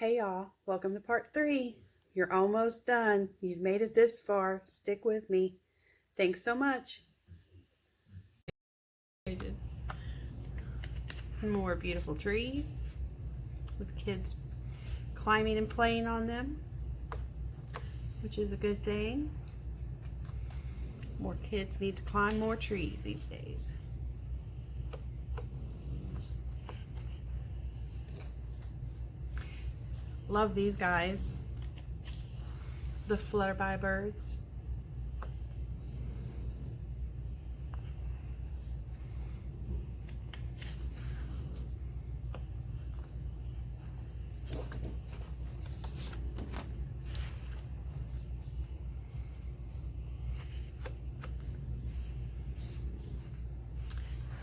Hey y'all, welcome to part 3. You're almost done. You've made it this far. Stick with me. Thanks so much. More beautiful trees with kids climbing and playing on them, which is a good thing. More kids need to climb more trees these days. Love these guys, the Flutterby Birds.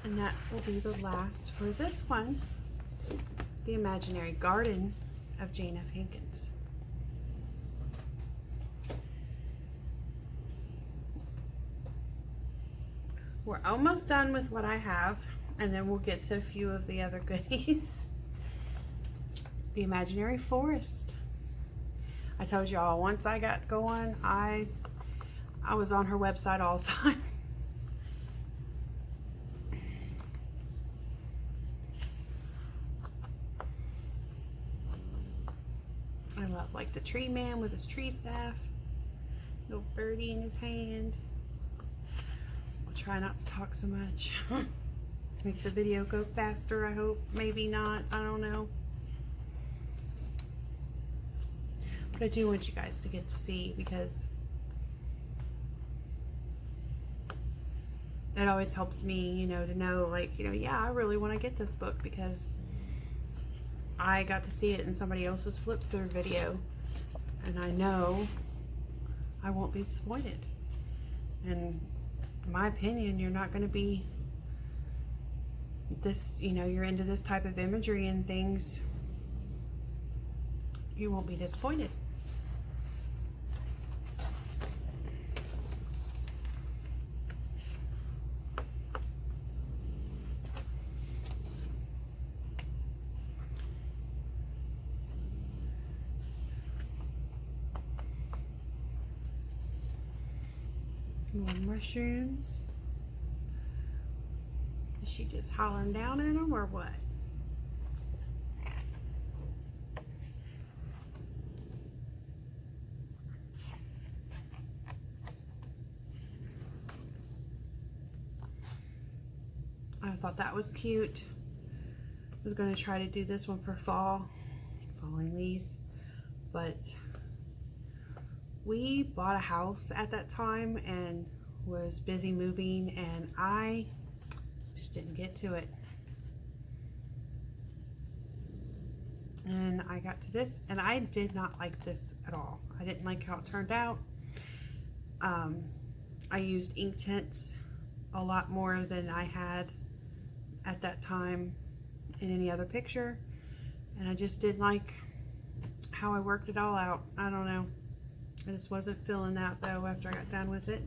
And that will be the last for this one, the Imaginary Garden of Jane F Hankins. We're almost done with what I have, and then we'll get to a few of the other goodies. The Imaginary Forest. I told y'all once I got going, I was on her website all the time. I love like the tree man with his tree staff, little birdie in his hand. I'll try not to talk so much. Make the video go faster, I hope. Maybe not, I don't know. But I do want you guys to get to see, because it always helps me, you know, to know, like, you know, yeah, I really want to get this book because I got to see it in somebody else's flip through video, and I know I won't be disappointed. And in my opinion, you're not going to be this, you know, you're into this type of imagery and things, you won't be disappointed. More mushrooms. Is she just hollering down at them or what? I thought that was cute. I was going to try to do this one for falling leaves, but we bought a house at that time and was busy moving, and I just didn't get to it. And I got to this, and I did not like this at all. I didn't like how it turned out. I used ink tints a lot more than I had at that time in any other picture, and I just didn't like how I worked it all out. I don't know. I just wasn't feeling that though after I got done with it.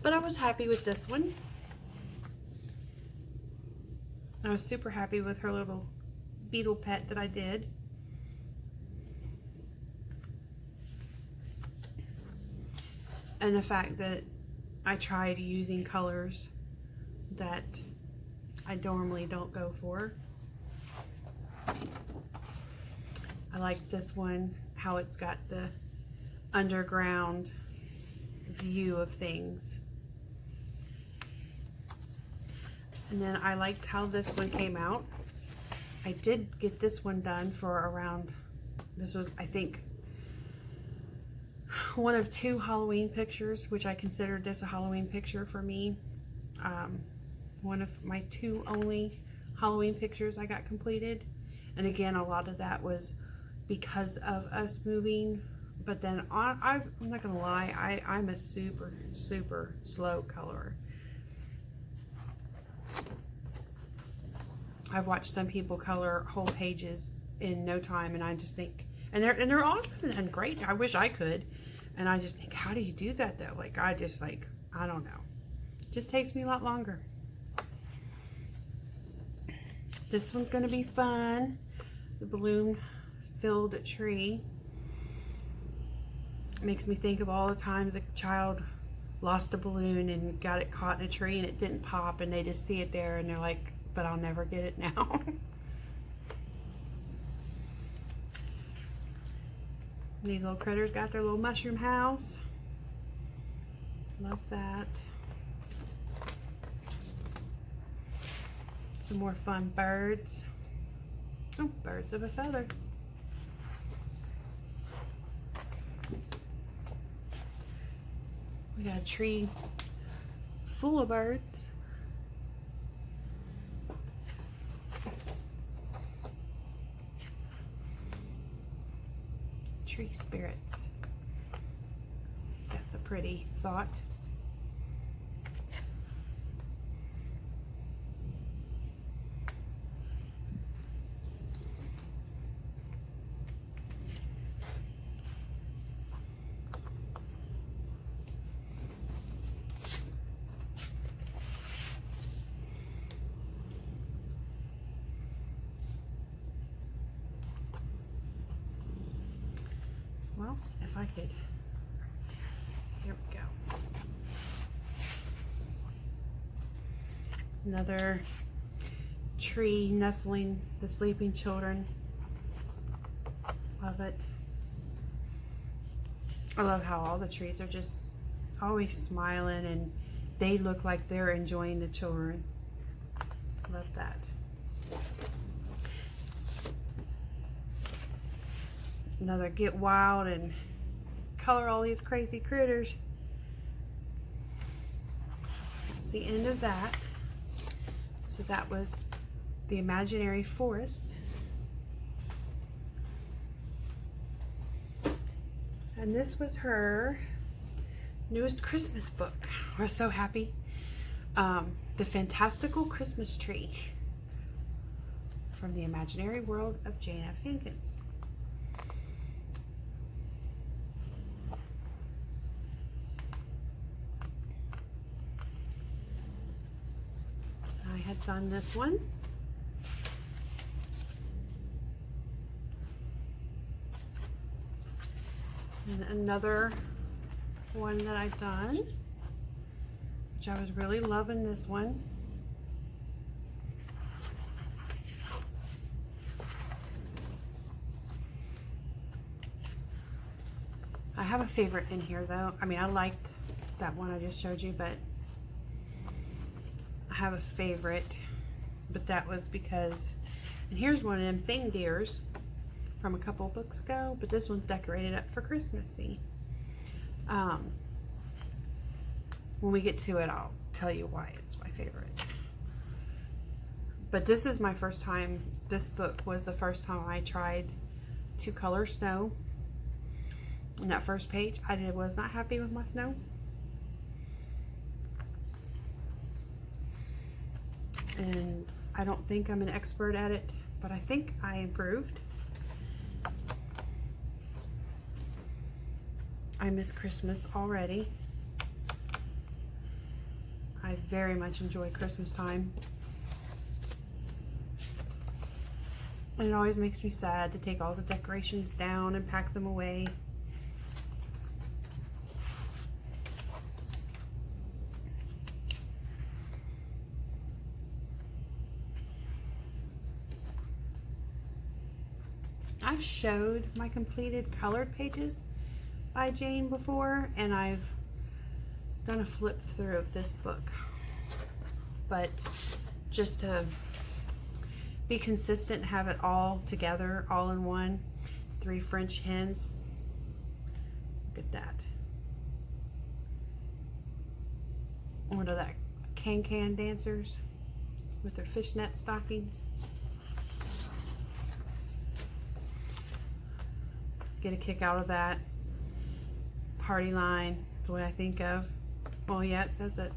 But I was happy with this one. I was super happy with her little beetle pet that I did. And the fact that I tried using colors that I normally don't go for. I like this one, how it's got the underground view of things. And then I liked how this one came out. I did get this one done for around, this was, I think, one of 2 Halloween pictures, which I considered this a Halloween picture for me. One of my 2 only Halloween pictures I got completed. And again, a lot of that was because of us moving, but then I'm not gonna lie, I'm a super slow colorer. I've watched some people color whole pages in no time, and I just think, and they're awesome and great. I wish I could, and I just think, how do you do that though? Like, I just like, I don't know. It just takes me a lot longer. This one's going to be fun. The balloon-filled tree. It makes me think of all the times a child lost a balloon and got it caught in a tree and it didn't pop, and they just see it there and they're like, but I'll never get it now. These little critters got their little mushroom house. Love that. Some more fun birds. Oh, birds of a feather. We got a tree full of birds. Tree spirits. That's a pretty thought. Well, if I could, here we go. Another tree nestling the sleeping children. Love it. I love how all the trees are just always smiling and they look like they're enjoying the children. Love that. Another get wild and color all these crazy critters. That's the end of that. So that was the imaginary forest. And this was her newest Christmas book. We're so happy. The Fantastical Christmas Tree from the Imaginary World of Jane F Hankins. I had done this one. And another one that I've done, which I was really loving this one. I have a favorite in here though. I mean, I liked that one I just showed you, but I have a favorite, but that was because, and here's one of them thing deers from a couple of books ago, but this one's decorated up for Christmassy. When we get to it, I'll tell you why it's my favorite. But this is my first time, this book was the first time I tried to color snow. In that first page, I was not happy with my snow. And I don't think I'm an expert at it, but I think I improved. I miss Christmas already. I very much enjoy Christmas time. And it always makes me sad to take all the decorations down and pack them away. I've showed my completed colored pages by Jane before, and I've done a flip through of this book, but just to be consistent, have it all together, all in one. 3 French hens. Look at that. What are that? Can dancers with their fishnet stockings. Get a kick out of that. Party line, that's what I think of. Well, yeah, it says it.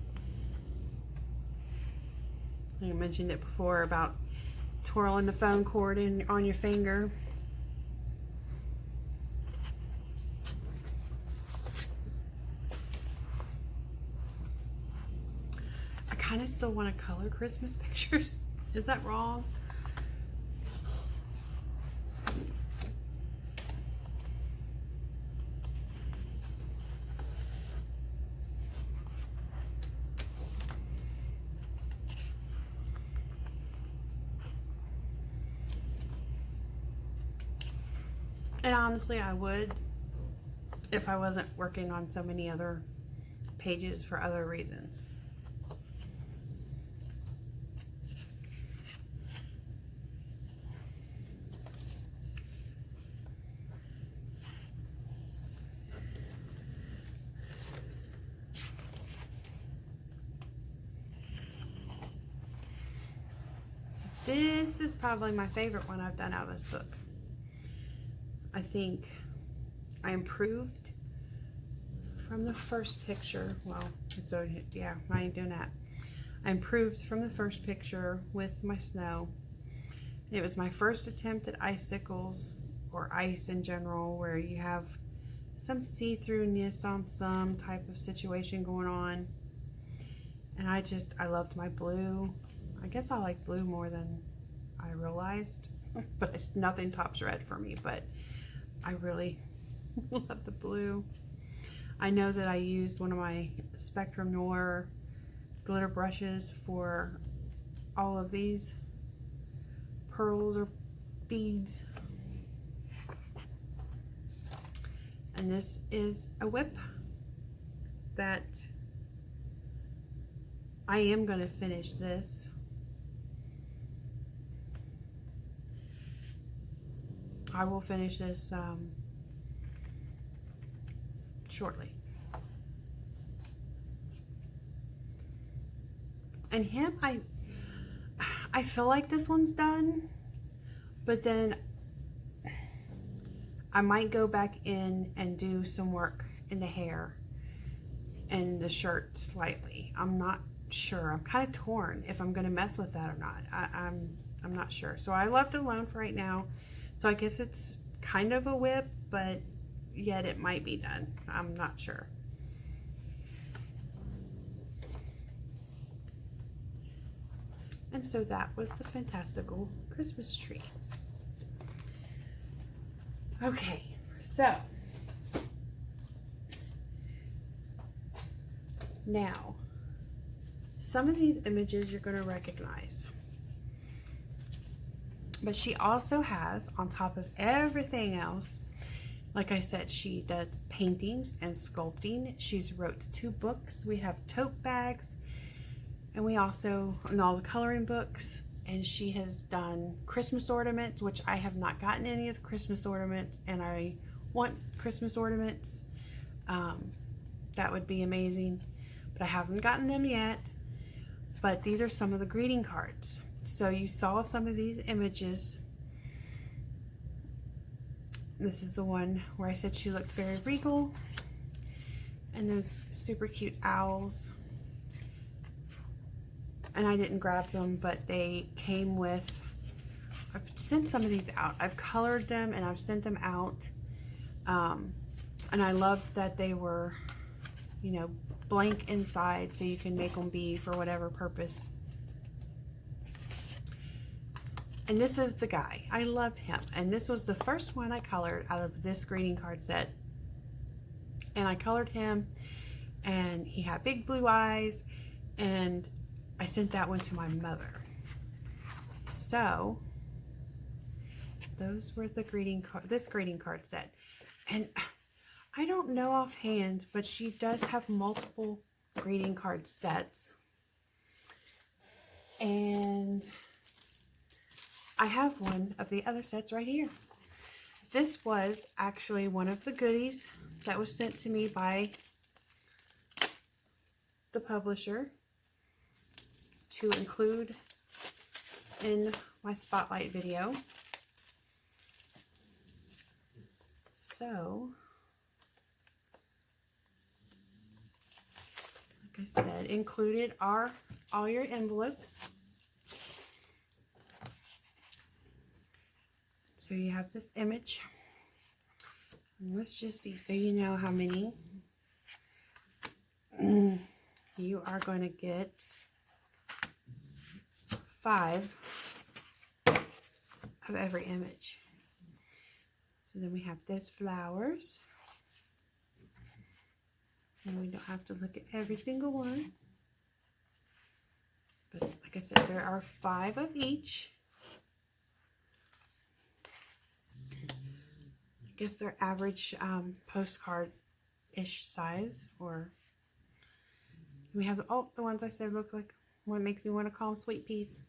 I mentioned it before about twirling the phone cord on your finger. I kind of still want to color Christmas pictures. Is that wrong? And honestly, I would if I wasn't working on so many other pages for other reasons. This is probably my favorite one I've done out of this book. I think I improved from the first picture. Well, it's already, yeah, I ain't doing that. I improved from the first picture with my snow. It was my first attempt at icicles or ice in general, where you have some see-throughness on some type of situation going on. And I loved my blue. I guess I like blue more than I realized, but it's nothing tops red for me, but I really love the blue. I know that I used one of my Spectrum Noir glitter brushes for all of these pearls or beads. And this is a whip that I am going to finish this. I will finish this shortly. And him, I feel like this one's done, but then I might go back in and do some work in the hair and the shirt slightly. I'm not sure. I'm kind of torn if I'm going to mess with that or not. I'm not sure. So I left it alone for right now. So I guess it's kind of a whip, but yet it might be done. I'm not sure. And so that was the Fantastical Christmas tree. Okay, so now some of these images you're going to recognize. But she also has, on top of everything else, like I said, she does paintings and sculpting. She's wrote 2 books. We have tote bags, and we also, and all the coloring books, and she has done Christmas ornaments, which I have not gotten any of the Christmas ornaments, and I want Christmas ornaments. That would be amazing, but I haven't gotten them yet. But these are some of the greeting cards. So you saw some of these images. This is the one where I said she looked very regal. And those super cute owls. And I didn't grab them, but they came with, I've sent some of these out. I've colored them and I've sent them out. And I loved that they were, you know, blank inside, so you can make them be for whatever purpose. And this is the guy. I love him. And this was the first one I colored out of this greeting card set. And I colored him, and he had big blue eyes, and I sent that one to my mother. So those were the this greeting card set. And I don't know offhand, but she does have multiple greeting card sets. And I have one of the other sets right here. This was actually one of the goodies that was sent to me by the publisher to include in my spotlight video. So, like I said, included are all your envelopes. So you have this image. And let's just see, so you know how many. You are going to get 5 of every image. So then we have those flowers. And we don't have to look at every single one. But like I said, there are 5 of each. guess they're average postcard-ish size. Or we have, oh, the ones I said look like what makes me want to call them sweet peas.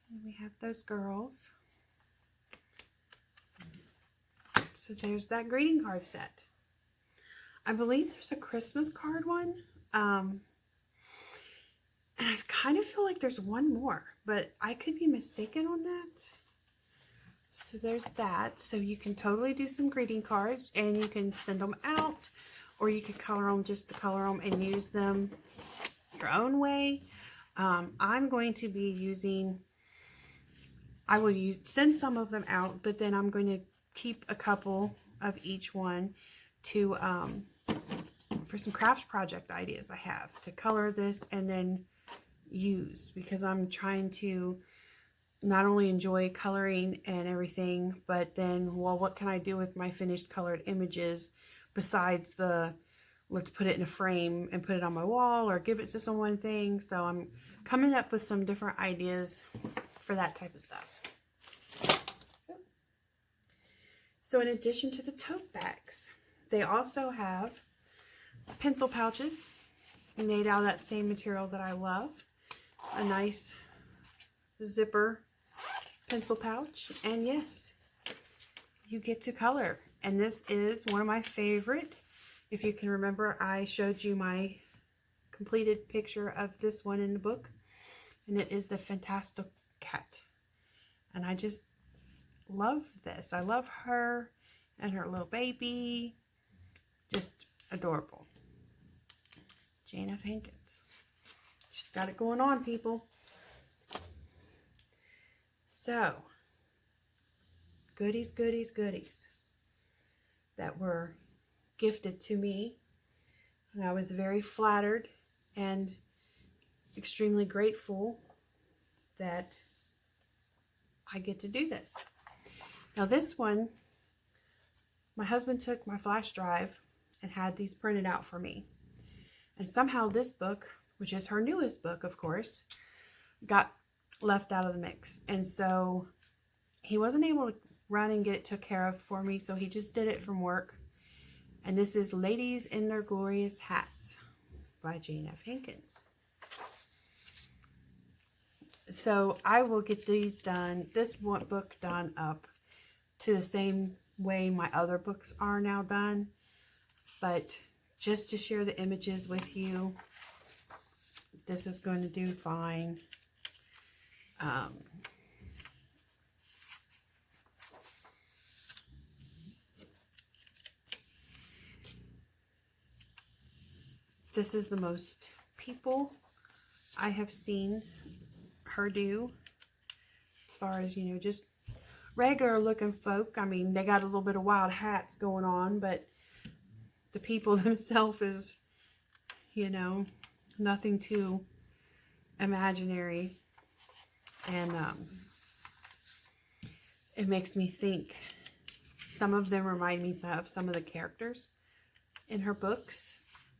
And we have those girls. So there's that greeting card set. I believe there's a Christmas card one. And I kind of feel like there's one more, but I could be mistaken on that. So there's that. So you can totally do some greeting cards, and you can send them out, or you can color them just to color them and use them your own way. I'm going to be using, I will send some of them out, but then I'm going to keep a couple of each one to for some craft project ideas I have to color this and then use, because I'm trying to not only enjoy coloring and everything, but then, well, what can I do with my finished colored images besides the let's put it in a frame and put it on my wall or give it to someone thing. So I'm coming up with some different ideas for that type of stuff. So in addition to the tote bags, they also have pencil pouches made out of that same material that I love. A nice zipper pencil pouch. And yes, you get to color. And this is one of my favorite. If you can remember, I showed you my completed picture of this one in the book. And it is the Fantastical cat. And I just love this. I love her and her little baby. Just adorable. Jane F Hankins. She's got it going on, people. So, goodies, goodies, goodies that were gifted to me. And I was very flattered and extremely grateful that I get to do this. Now this one, my husband took my flash drive and had these printed out for me. And somehow this book, which is her newest book, of course, got left out of the mix. And so he wasn't able to run and get it took care of for me, so he just did it from work. And this is Ladies in Their Glorious Hats by Jane F Hankins. So I will get these done, this one book done up to the same way my other books are now done. But just to share the images with you, this is going to do fine. This is the most people I have seen her do, as far as, you know, just regular looking folk. I mean, they got a little bit of wild hats going on, but the people themselves is, you know, nothing too imaginary. And it makes me think, some of them remind me of some of the characters in her books.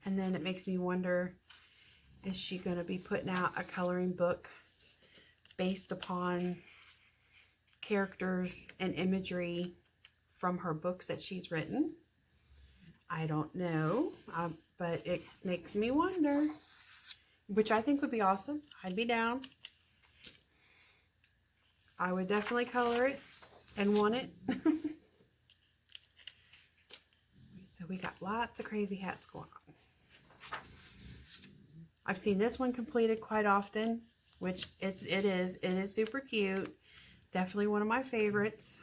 And then it makes me wonder, is she going to be putting out a coloring book based upon characters and imagery from her books that she's written? I don't know, but it makes me wonder, which I think would be awesome. I'd be down. I would definitely color it and want it. So we got lots of crazy hats going on. I've seen this one completed quite often, which it is super cute. Definitely one of my favorites.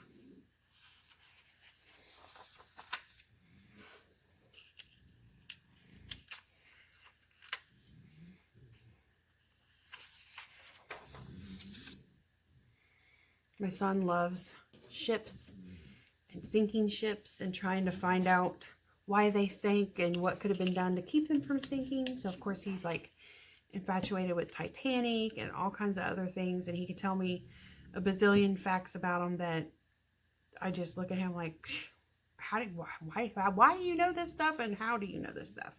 My son loves ships and sinking ships and trying to find out why they sank and what could have been done to keep them from sinking. So of course he's like infatuated with Titanic and all kinds of other things, and he could tell me a bazillion facts about them that I just look at him like, why do you know this stuff, and how do you know this stuff?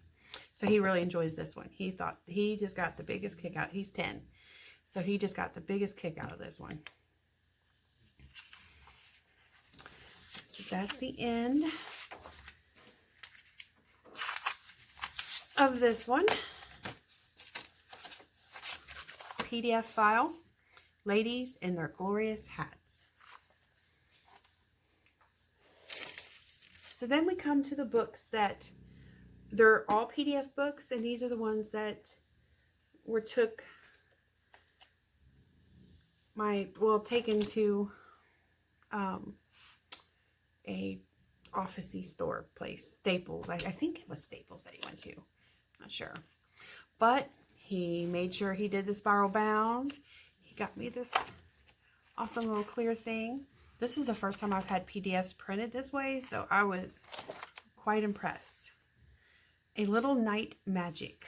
So he really enjoys this one. He thought he just got the biggest kick out. He's 10. So he just got the biggest kick out of this one. So that's the end of this one. PDF file, Ladies in Their Glorious Hats. So then we come to the books that, they're all PDF books, and these are the ones that were taken to a office-y store place, Staples. I think it was Staples that he went to. Not sure. But he made sure he did the spiral bound. He got me this awesome little clear thing. This is the first time I've had PDFs printed this way, so I was quite impressed. A Little Night Magic.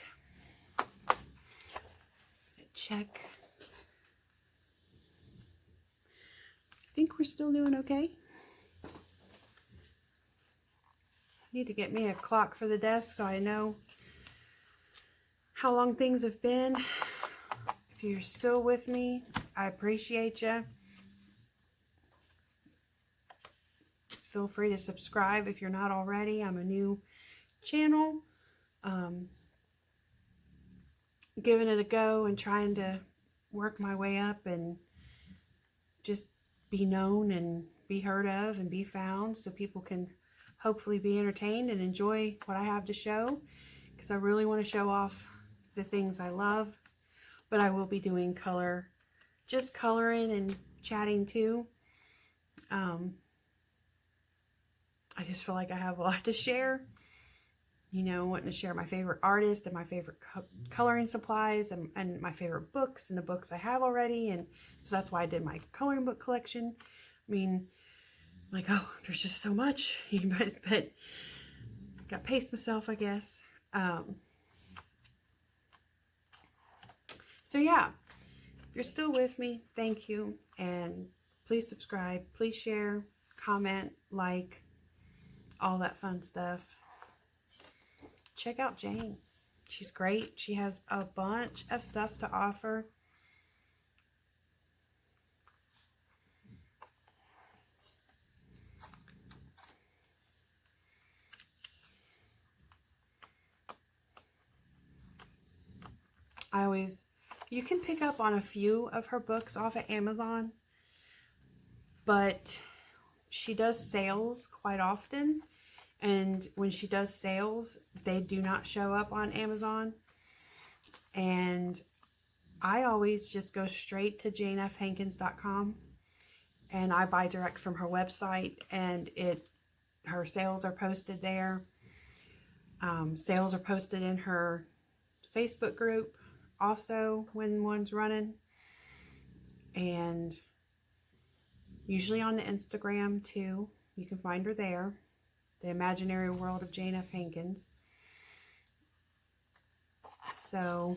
Check. I think we're still doing okay. Need to get me a clock for the desk so I know how long things have been. If you're still with me, I appreciate you. Feel free to subscribe if you're not already. I'm a new channel. Giving it a go and trying to work my way up and just be known and be heard of and be found, so people can hopefully be entertained and enjoy what I have to show, because I really want to show off the things I love. But I will be doing just coloring and chatting too. I just feel like I have a lot to share. You know, wanting to share my favorite artist and my favorite coloring supplies and my favorite books and the books I have already. And so that's why I did my coloring book collection. I mean, like, oh, there's just so much. but got to pace myself, I guess. So yeah, if you're still with me, thank you. And please subscribe, please share, comment, like, all that fun stuff. Check out Jane. She's great. She has a bunch of stuff to offer. You can pick up on a few of her books off of Amazon, but she does sales quite often. And when she does sales, they do not show up on Amazon. And I always just go straight to janefhankins.com and I buy direct from her website, and her sales are posted there. Sales are posted in her Facebook group also when one's running, and usually on the Instagram too. You can find her there. The Imaginary World of Jane F Hankins. So,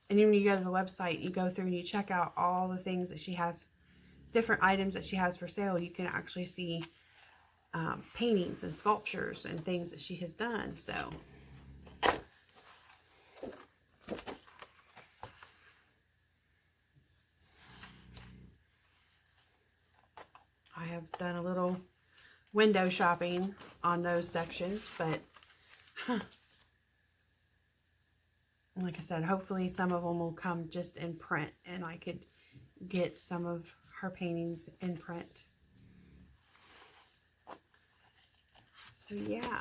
and then when you go to the website, you go through and you check out all the things that she has, different items that she has for sale. You can actually see paintings and sculptures and things that she has done. So, I have done a little window shopping on those sections, but like I said, hopefully some of them will come just in print and I could get some of her paintings in print. So yeah,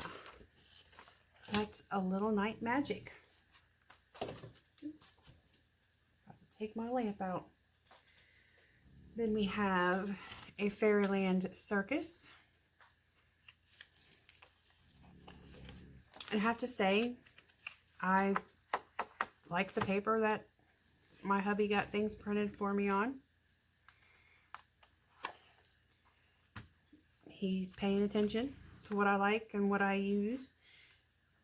that's A Little Night Magic. About to take my lamp out. Then we have a Fairytale Circus. I have to say, I like the paper that my hubby got things printed for me on. He's paying attention to what I like and what I use,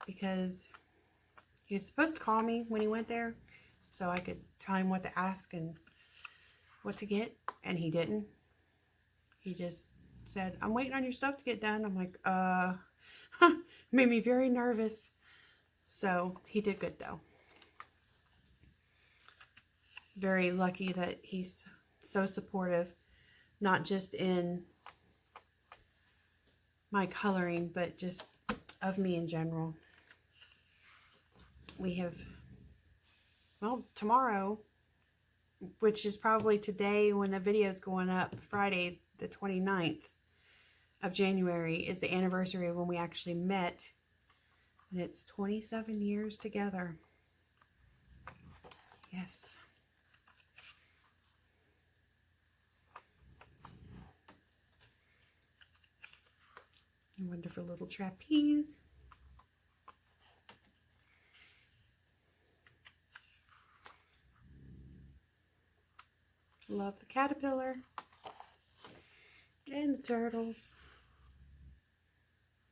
because he was supposed to call me when he went there so I could tell him what to ask and what to get, and he didn't. He just said, "I'm waiting on your stuff to get done." I'm like, Made me very nervous. So he did good though. Very lucky that he's so supportive, not just in my coloring, but just of me in general. We have, well, tomorrow, which is probably today when the video is going up, Friday the 29th of January, is the anniversary of when we actually met. And it's 27 years together. Yes. A wonderful little trapeze. Love the caterpillar and the turtles.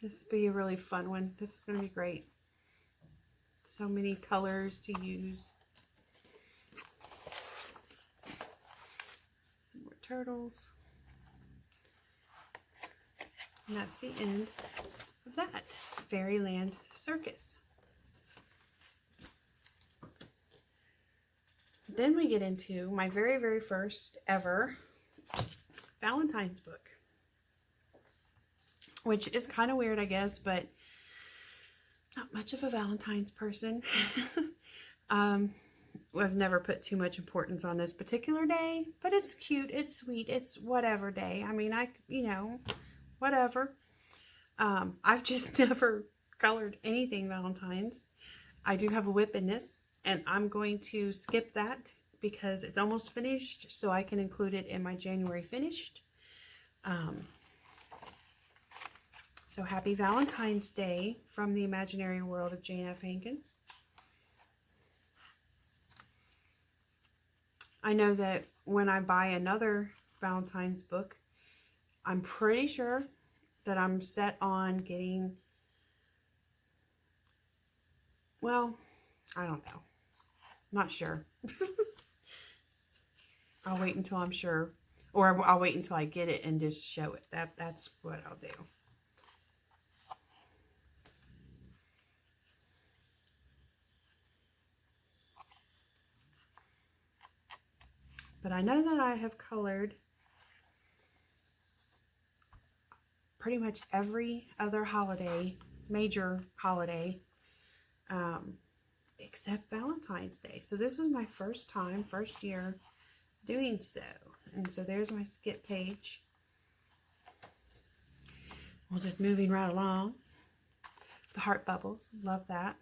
This will be a really fun one. This is going to be great. So many colors to use. More turtles. And that's the end of that. Fairytale Circus. Then we get into my very, very first ever Valentine's book. Which is kind of weird, I guess, but not much of a Valentine's person. I've never put too much importance on this particular day, but it's cute, it's sweet, it's whatever day. I mean, you know, whatever. I've just never colored anything Valentine's. I do have a whip in this, and I'm going to skip that because it's almost finished, so I can include it in my January finished. So happy Valentine's Day from the imaginary world of Jane F Hankins. I know that when I buy another Valentine's book, I'm pretty sure that I'm set on getting, well, I don't know. Not sure. I'll wait until I'm sure. Or I'll wait until I get it and just show it. That's what I'll do. But I know that I have colored pretty much every other holiday, major holiday, except Valentine's Day. So this was my first time, first year doing so. And so there's my skip page. We're just moving right along. The heart bubbles, love that.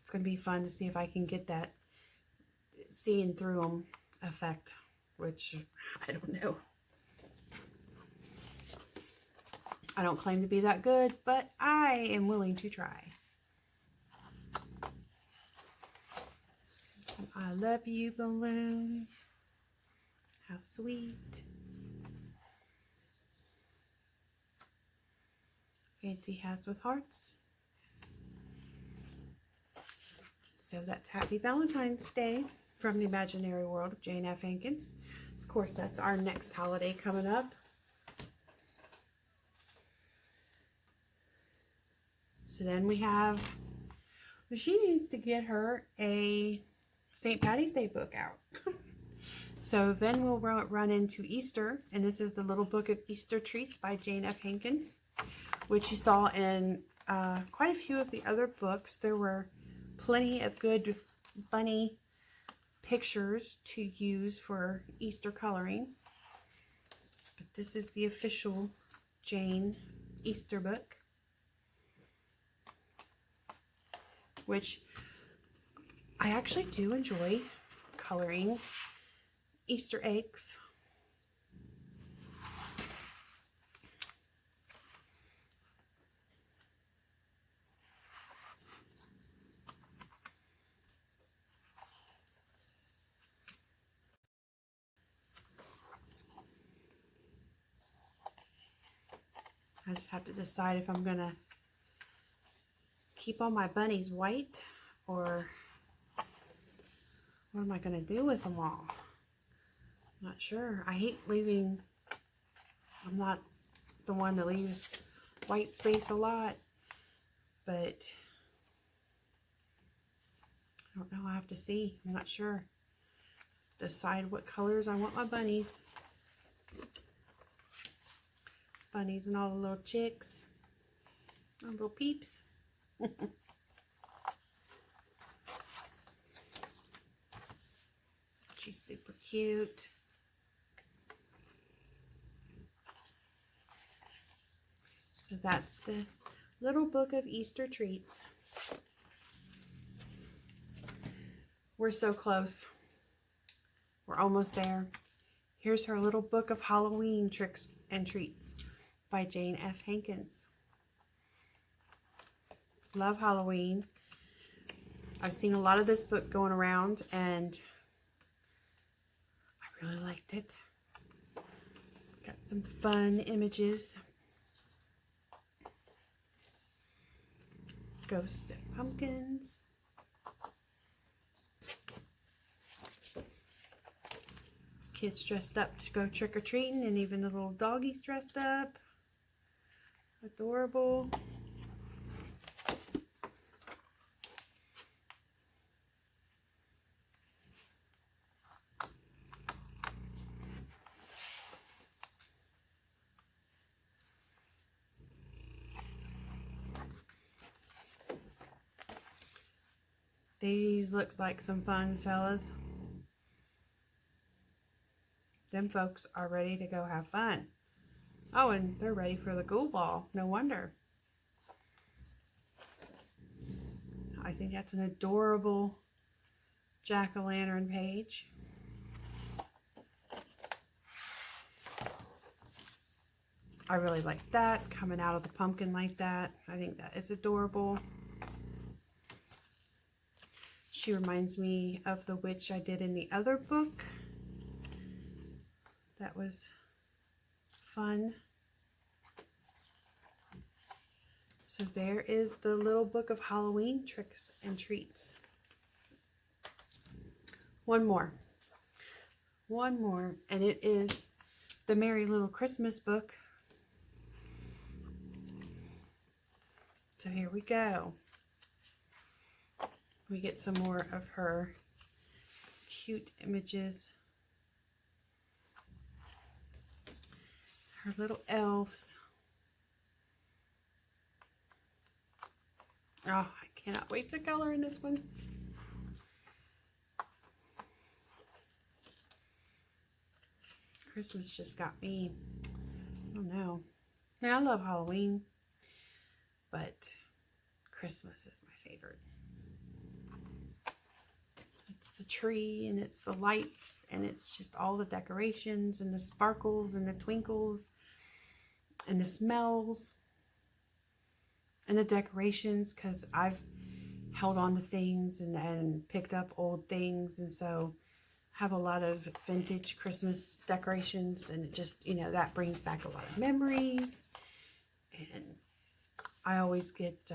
It's going to be fun to see if I can get that seeing through them effect, which I don't know. I don't claim to be that good, but I am willing to try. Some I love you balloons. How sweet. Fancy hats with hearts. So that's Happy Valentine's Day from the imaginary world of Jane F Hankins. Of course, that's our next holiday coming up. So then we have, well, she needs to get her a St. Patty's Day book out. So then we'll run into Easter, and this is the Little Book of Easter Treats by Jane F Hankins, which you saw in quite a few of the other books. There were plenty of good bunny pictures to use for Easter coloring. But this is the official Jane Easter book, which I actually do enjoy coloring Easter eggs. I just have to decide if I'm gonna keep all my bunnies white or what am I gonna do with them all? Not sure. I hate leaving, I'm not the one that leaves white space a lot, but I don't know. I have to see. I'm not sure. Decide what colors I want my bunnies. Bunnies and all the little chicks. All little peeps. She's super cute. So that's the little book of Easter treats. We're so close. We're almost there. Here's her little book of Halloween tricks and treats by Jane F Hankins. Love Halloween. I've seen a lot of this book going around and I really liked it. Got some fun images. Ghosts and pumpkins. Kids dressed up to go trick-or-treating, and even the little doggies dressed up. Adorable. These looks like some fun, fellas. Them folks are ready to go have fun. Oh, and they're ready for the ghoul ball. No wonder. I think that's an adorable jack-o'-lantern page. I really like that, coming out of the pumpkin like that. I think that is adorable. She reminds me of the witch I did in the other book. That was fun. So there is the little book of Halloween tricks and treats. One more, and it is the Merry Little Christmas book. So here we go. We get some more of her cute images. Her little elves. Oh, I cannot wait to color in this one. Christmas just got me. I don't know. I mean, I love Halloween, but Christmas is my favorite. It's the tree, and it's the lights, and it's just all the decorations, and the sparkles, and the twinkles, and the smells, and the decorations, because I've held on to things and picked up old things, and so have a lot of vintage Christmas decorations, and it just, you know, that brings back a lot of memories. And I always get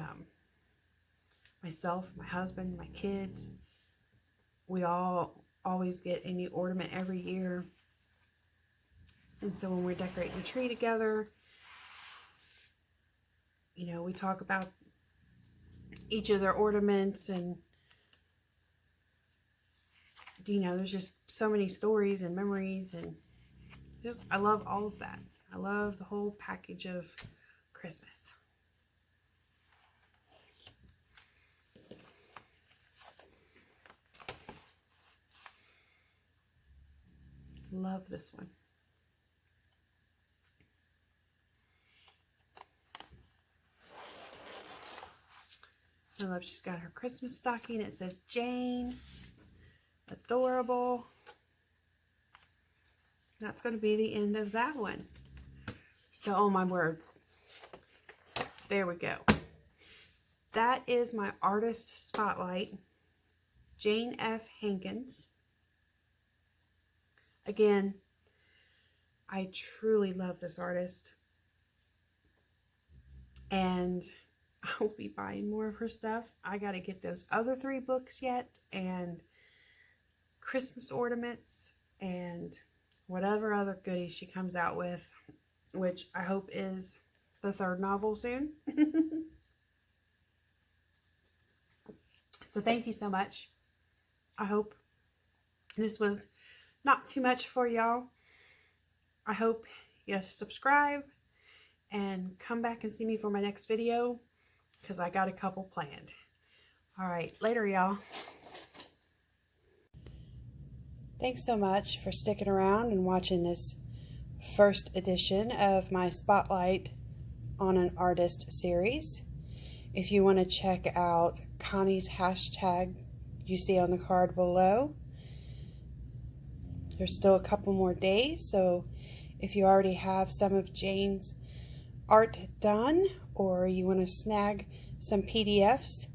myself, my husband, my kids, we all always get a new ornament every year. And so when we're decorating the tree together, you know, we talk about each of their ornaments, and you know, there's just so many stories and memories, and just, I love all of that. I love the whole package of Christmas. Love this one. I love she's got her Christmas stocking. It says Jane. Adorable. That's going to be the end of that one. So, oh my word. There we go. That is my artist spotlight. Jane F Hankins. Again, I truly love this artist. And I'll be buying more of her stuff. I got to get those other 3 books yet, and Christmas ornaments, and whatever other goodies she comes out with, which I hope is the third novel soon. So thank you so much. I hope this was not too much for y'all. I hope you subscribe and come back and see me for my next video, because I got a couple planned. Alright, later y'all. Thanks so much for sticking around and watching this first edition of my Spotlight on an Artist series. If you want to check out Connie's hashtag you see on the card below, there's still a couple more days, so if you already have some of Jane's art done, or you want to snag some PDFs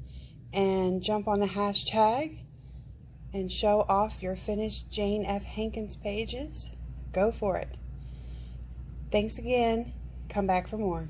and jump on the hashtag and show off your finished Jane F Hankins pages, go for it. Thanks again. Come back for more.